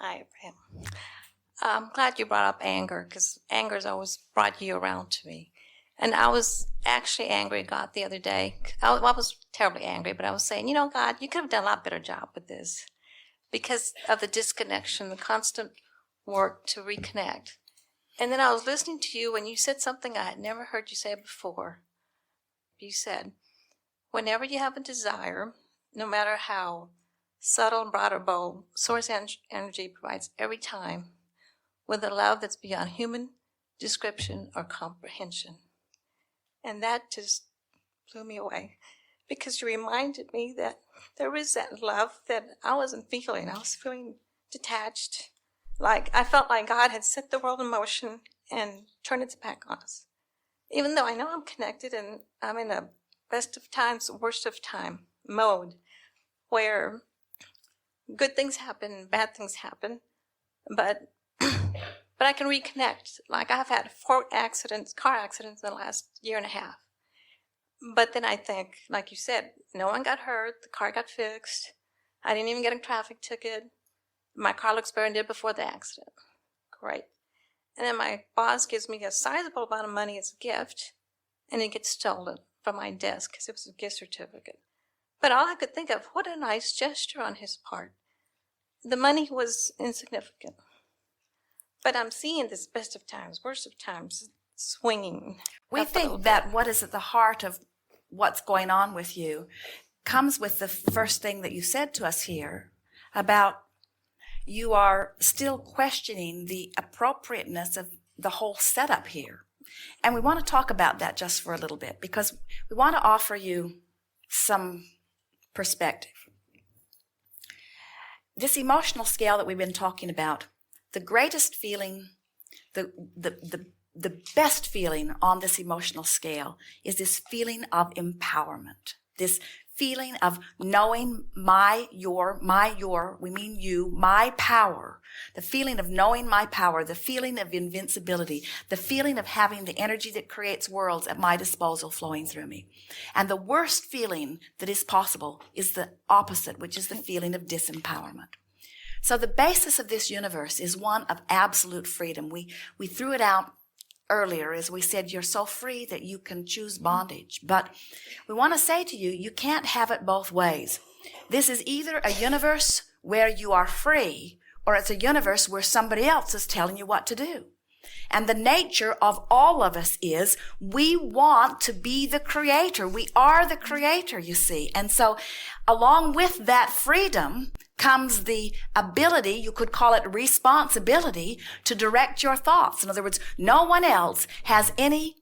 Hi, Abraham. I'm glad you brought up anger because anger has always brought you around to me. And I was actually angry at God the other day. I was terribly angry, but I was saying, God, you could have done a lot better job with this because of the disconnection, the constant work to reconnect. And then I was listening to you when you said something I had never heard you say before. You said, whenever you have a desire, no matter how subtle, broad, or bold, source energy provides every time with a love that's beyond human description or comprehension. And that just blew me away because you reminded me that there is that love that I wasn't feeling. I was feeling detached. Like I felt like God had set the world in motion and turned its back on us. Even though I know I'm connected and I'm in a best of times, worst of time mode where good things happen, bad things happen, but I can reconnect. Like I've had 4 car accidents in the last year and a half. But then I think, like you said, no one got hurt, the car got fixed, I didn't even get a traffic ticket, my car looks better than it did before the accident. Great. And then my boss gives me a sizable amount of money as a gift, and it gets stolen from my desk because it was a gift certificate. But all I could think of, what a nice gesture on his part. The money was insignificant. But I'm seeing this best of times, worst of times, swinging. We think that what is at the heart of what's going on with you comes with the first thing that you said to us here about you are still questioning the appropriateness of the whole setup here. And we want to talk about that just for a little bit because we want to offer you some perspective. This emotional scale that we've been talking about, the greatest feeling, the best feeling on this emotional scale is this feeling of empowerment, this feeling of knowing my power, the feeling of knowing my power, the feeling of invincibility, the feeling of having the energy that creates worlds at my disposal flowing through me. And the worst feeling that is possible is the opposite, which is the feeling of disempowerment. So the basis of this universe is one of absolute freedom. We threw it out earlier as we said, you're so free that you can choose bondage. But we want to say to you, you can't have it both ways. This is either a universe where you are free, or it's a universe where somebody else is telling you what to do. And the nature of all of us is we want to be the creator. We are the creator, you see. And so along with that freedom comes the ability, you could call it responsibility, to direct your thoughts. In other words, no one else has any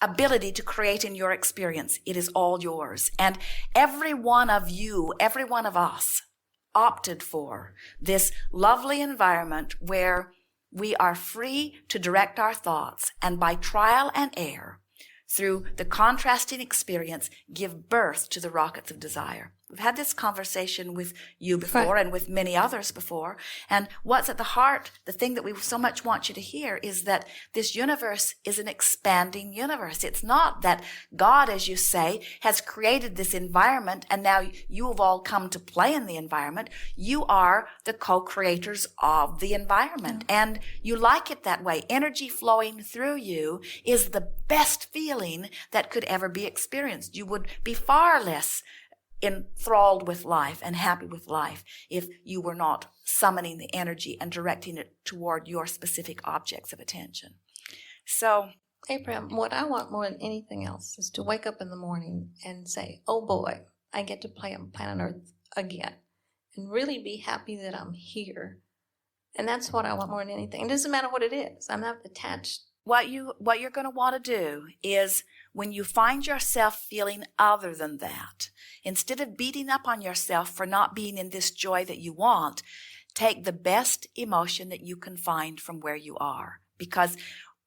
ability to create in your experience. It is all yours. And every one of you, every one of us opted for this lovely environment where we are free to direct our thoughts and by trial and error, through the contrasting experience, give birth to the rockets of desire. We've had this conversation with you before and with many others before. And what's at the heart, the thing that we so much want you to hear is that this universe is an expanding universe. It's not that God, as you say, has created this environment and now you have all come to play in the environment. You are the co-creators of the environment. And you like it that way. Energy flowing through you is the best feeling that could ever be experienced. You would be far less enthralled with life and happy with life if you were not summoning the energy and directing it toward your specific objects of attention. So, Abraham, what I want more than anything else is to wake up in the morning and say, oh boy, I get to play on planet Earth again, and really be happy that I'm here. And that's what I want more than anything. It doesn't matter what it is. I'm not attached. What you're going to want to do is, when you find yourself feeling other than that, instead of beating up on yourself for not being in this joy that you want, take the best emotion that you can find from where you are. Because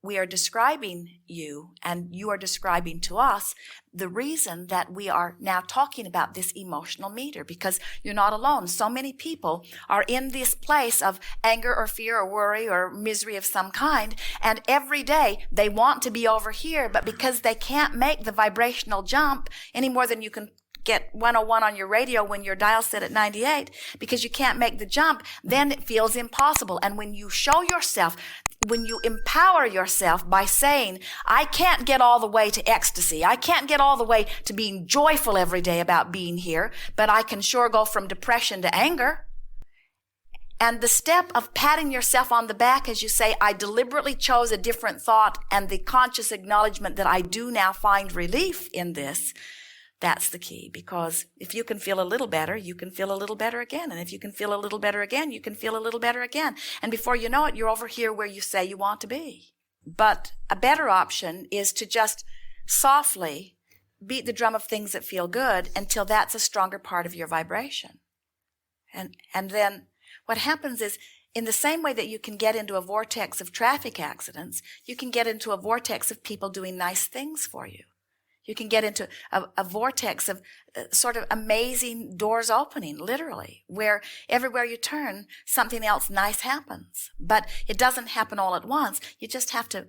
we are describing you, and you are describing to us the reason that we are now talking about this emotional meter, because you're not alone. So many people are in this place of anger or fear or worry or misery of some kind, and every day they want to be over here, but because they can't make the vibrational jump any more than you can get 101 on your radio when your dial's set at 98 because you can't make the jump, then it feels impossible. And when you show yourself, when you empower yourself by saying, I can't get all the way to ecstasy, I can't get all the way to being joyful every day about being here, but I can sure go from depression to anger. And the step of patting yourself on the back as you say, I deliberately chose a different thought, and the conscious acknowledgement that I do now find relief in this, that's the key. Because if you can feel a little better, you can feel a little better again. And if you can feel a little better again, you can feel a little better again. And before you know it, you're over here where you say you want to be. But a better option is to just softly beat the drum of things that feel good until that's a stronger part of your vibration. And then what happens is, in the same way that you can get into a vortex of traffic accidents, you can get into a vortex of people doing nice things for you. You can get into a vortex of sort of amazing doors opening, literally, where everywhere you turn, something else nice happens. But it doesn't happen all at once. You just have to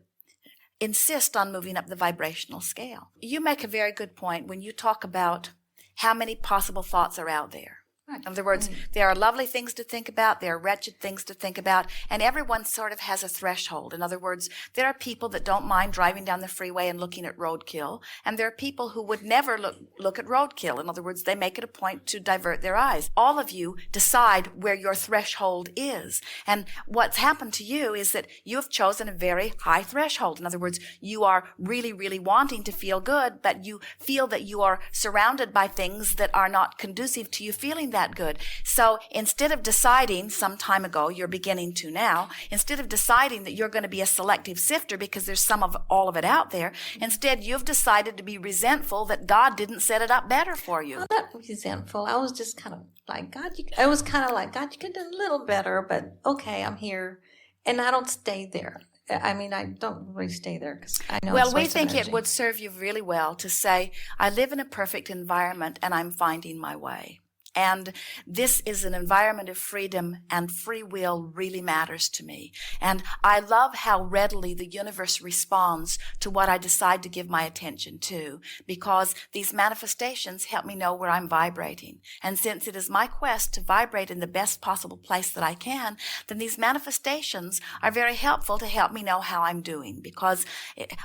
insist on moving up the vibrational scale. You make a very good point when you talk about how many possible thoughts are out there. In other words, there are lovely things to think about, there are wretched things to think about, and everyone sort of has a threshold. In other words, there are people that don't mind driving down the freeway and looking at roadkill, and there are people who would never look at roadkill. In other words, they make it a point to divert their eyes. All of you decide where your threshold is. And what's happened to you is that you have chosen a very high threshold. In other words, you are really, really wanting to feel good, but you feel that you are surrounded by things that are not conducive to you feeling that good. So instead of deciding some time ago, you're beginning to now, instead of deciding that you're going to be a selective sifter because there's some of all of it out there, instead you've decided to be resentful that God didn't set it up better for you. I'm not resentful. I was just kind of like, God, I was kind of like, God, you could do a little better, but okay, I'm here. And I don't stay there. I mean, I don't really stay there because I know. Well, we think it would serve you really well to say, I live in a perfect environment and I'm finding my way. And this is an environment of freedom, and free will really matters to me. And I love how readily the universe responds to what I decide to give my attention to, because these manifestations help me know where I'm vibrating. And since it is my quest to vibrate in the best possible place that I can, then these manifestations are very helpful to help me know how I'm doing, because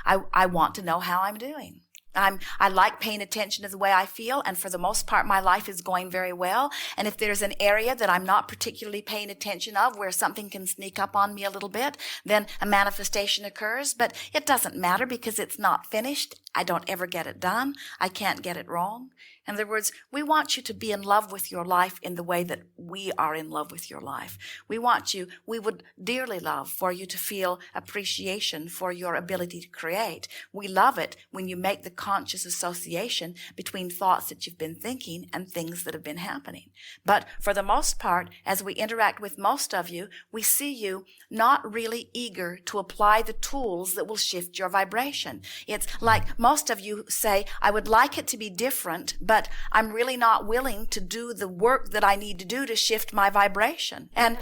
I want to know how I'm doing. I like paying attention to the way I feel, and for the most part, my life is going very well. And if there's an area that I'm not particularly paying attention of, where something can sneak up on me a little bit, then a manifestation occurs. But it doesn't matter because it's not finished. I don't ever get it done. I can't get it wrong. In other words, we want you to be in love with your life in the way that we are in love with your life. We would dearly love for you to feel appreciation for your ability to create. We love it when you make the conscious association between thoughts that you've been thinking and things that have been happening. But for the most part, as we interact with most of you, we see you not really eager to apply the tools that will shift your vibration. It's like most of you say, I would like it to be different, but I'm really not willing to do the work that I need to do to shift my vibration. And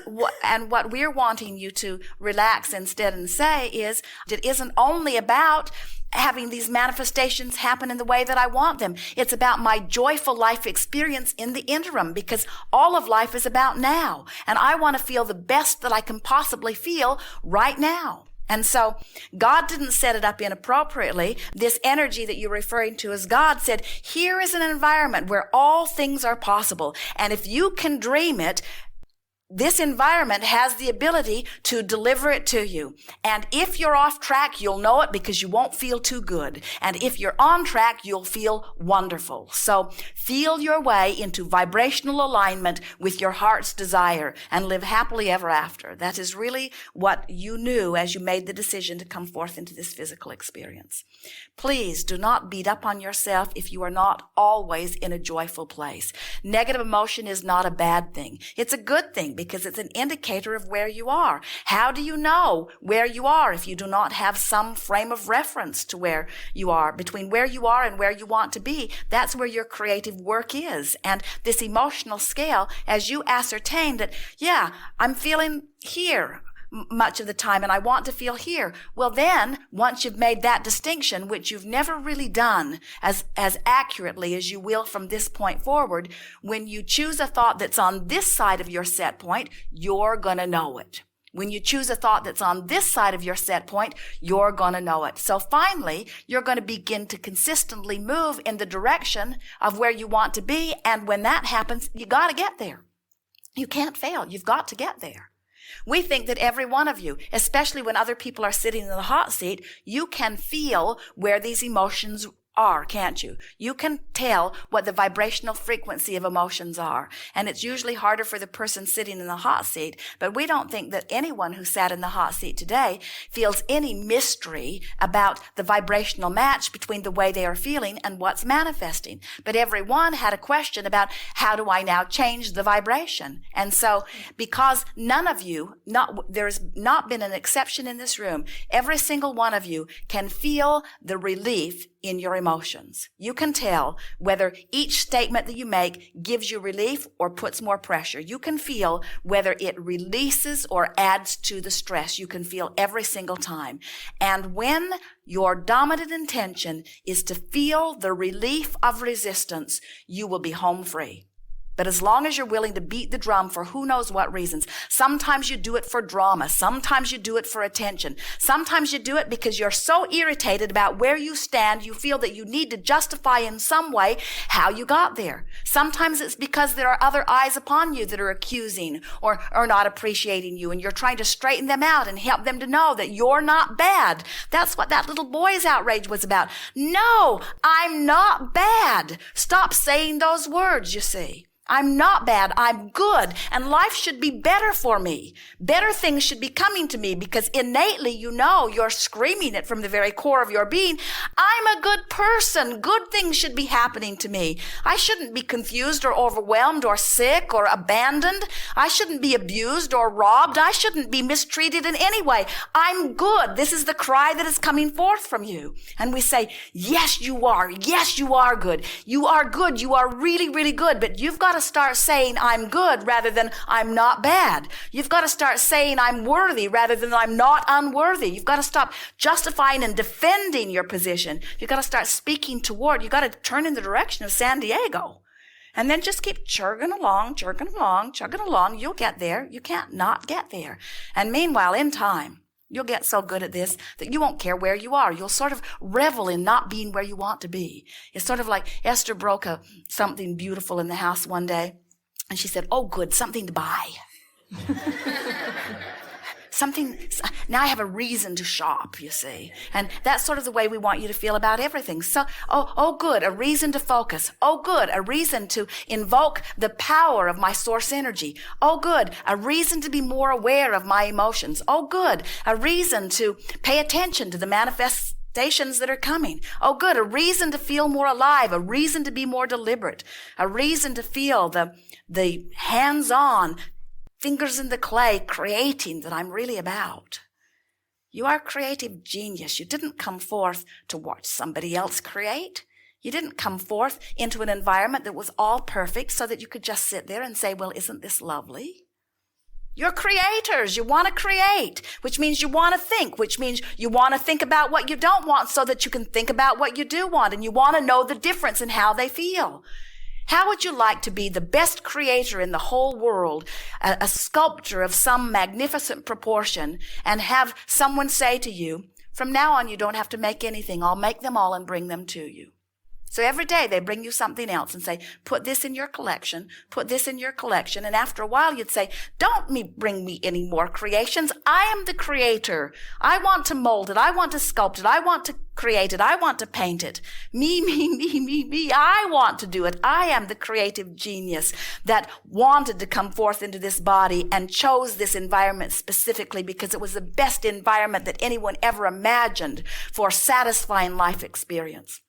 what we're wanting you to relax instead and say is, it isn't only about having these manifestations happen in the way that I want them. It's about my joyful life experience in the interim, because all of life is about now. And I want to feel the best that I can possibly feel right now. And so God didn't set it up inappropriately. This energy that you're referring to as God said, here is an environment where all things are possible. And if you can dream it, this environment has the ability to deliver it to you. And if you're off track, you'll know it because you won't feel too good. And if you're on track, you'll feel wonderful. So feel your way into vibrational alignment with your heart's desire and live happily ever after. That is really what you knew as you made the decision to come forth into this physical experience. Please do not beat up on yourself if you are not always in a joyful place. Negative emotion is not a bad thing. It's a good thing, because it's an indicator of where you are. How do you know where you are if you do not have some frame of reference to where you are? Between where you are and where you want to be, that's where your creative work is. And this emotional scale, as you ascertain that, yeah, I'm feeling here, much of the time, and I want to feel here. Well, then, once you've made that distinction, which you've never really done as accurately as you will from this point forward, when you choose a thought that's on this side of your set point, you're going to know it. When you choose a thought that's on this side of your set point, you're going to know it. So finally, you're going to begin to consistently move in the direction of where you want to be. And when that happens, you got to get there. You can't fail. You've got to get there. We think that every one of you, especially when other people are sitting in the hot seat, you can feel where these emotions are, can't you? You can tell what the vibrational frequency of emotions are. And it's usually harder for the person sitting in the hot seat, but we don't think that anyone who sat in the hot seat today feels any mystery about the vibrational match between the way they are feeling and what's manifesting. But everyone had a question about, how do I now change the vibration? And so, because none of you, there's not been an exception in this room, every single one of you can feel the relief in your emotions. You can tell whether each statement that you make gives you relief or puts more pressure. You can feel whether it releases or adds to the stress. You can feel every single time. And when your dominant intention is to feel the relief of resistance, you will be home free. But as long as you're willing to beat the drum for who knows what reasons, sometimes you do it for drama, sometimes you do it for attention, sometimes you do it because you're so irritated about where you stand, you feel that you need to justify in some way how you got there. Sometimes it's because there are other eyes upon you that are accusing or not appreciating you, and you're trying to straighten them out and help them to know that you're not bad. That's what that little boy's outrage was about. No, I'm not bad. Stop saying those words, you see. I'm not bad. I'm good. And life should be better for me. Better things should be coming to me because innately, you know, you're screaming it from the very core of your being. I'm a good person. Good things should be happening to me. I shouldn't be confused or overwhelmed or sick or abandoned. I shouldn't be abused or robbed. I shouldn't be mistreated in any way. I'm good. This is the cry that is coming forth from you. And we say, yes, you are. Yes, you are good. You are good. You are really, really good. But you've got to start saying I'm good rather than I'm not bad. You've got to start saying I'm worthy rather than I'm not unworthy. You've got to stop justifying and defending your position. You've got to start speaking toward. You've got to turn in the direction of San Diego. And then just keep chugging along. You'll get there. You can't not get there. And meanwhile, in time, you'll get so good at this that you won't care where you are. You'll sort of revel in not being where you want to be. It's sort of like Esther broke something beautiful in the house one day, and she said, oh, good, something to buy. Now I have a reason to shop, you see. And that's sort of the way we want you to feel about everything. So, oh, good, a reason to focus. Oh, good, a reason to invoke the power of my source energy. Oh, good, a reason to be more aware of my emotions. Oh, good, a reason to pay attention to the manifestations that are coming. Oh, good, a reason to feel more alive, a reason to be more deliberate, a reason to feel the hands-on, fingers in the clay, creating that I'm really about. You are a creative genius. You didn't come forth to watch somebody else create. You didn't come forth into an environment that was all perfect so that you could just sit there and say, well, isn't this lovely? You're creators. You want to create, which means you want to think, which means you want to think about what you don't want so that you can think about what you do want, and you want to know the difference in how they feel. How would you like to be the best creator in the whole world, a sculptor of some magnificent proportion, and have someone say to you, from now on you don't have to make anything, I'll make them all and bring them to you. So every day they bring you something else and say, put this in your collection, put this in your collection. And after a while you'd say, don't bring me any more creations. I am the creator. I want to mold it. I want to sculpt it. I want to create it. I want to paint it. Me. I want to do it. I am the creative genius that wanted to come forth into this body and chose this environment specifically because it was the best environment that anyone ever imagined for satisfying life experience.